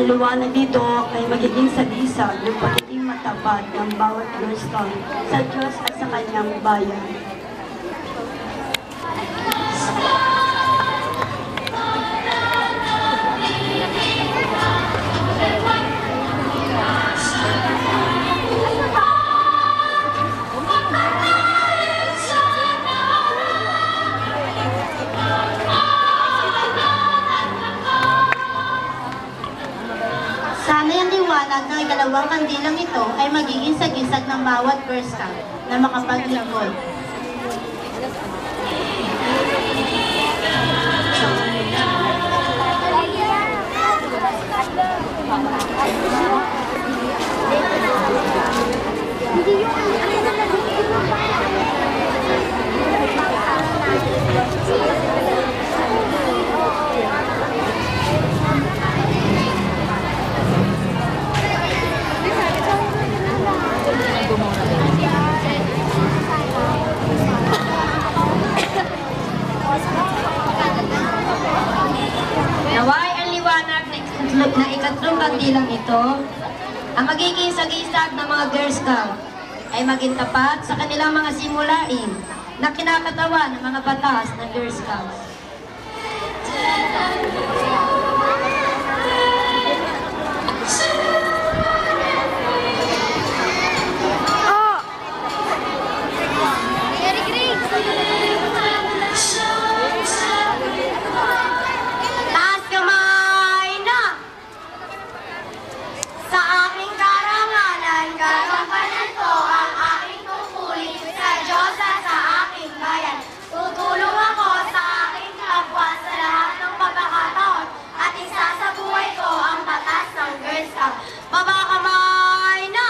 Ang liwanag nito ay magiging sagisag ng pagiging matapat ng bawat Girl Scout sa Diyos at sa kanyang bayan. Sana'y ang liwanag ng ikalawang kandilang ito ay magiging sagisag ng bawat Girl Scout na makapaglingkod. Naway ang liwanag na ikatlong kandilang ito, ang magiging sagisag ng mga Girl Scout ay maging tapat sa kanilang mga simulain na kinakatawan ng mga batas ng Girl Scouts. Taas kamay na! Sa aking karangalan, gagampanan ko ang aking tungkulin sa Diyos at sa aking bayan. Tutulong ako sa aking kapwa sa lahat ng pagkakataon at isasabuhay ko ang batas ng Girl Scout. Baba kamay na!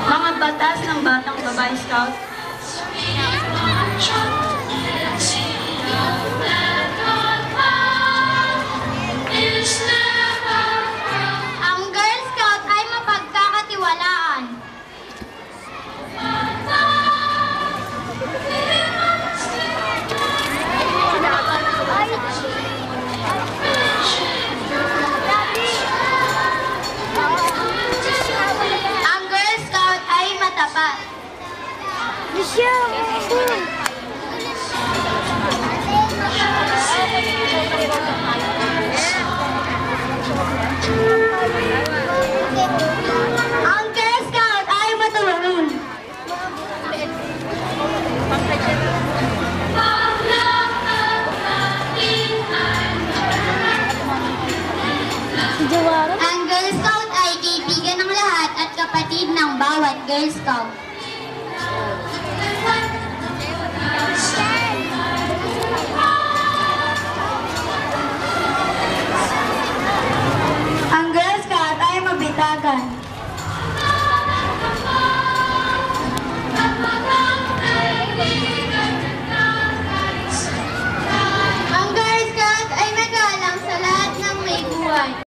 Mga batas ng Batang Babae Scout. Ang Girl Scout ay mapagkakatiwalaan. Ang Girl Scout ay matapat. Ang Girl Scout ay matulungin. Ang Girl Scout ay kaibigan ng lahat at kapatid ng bawat Girl Scout.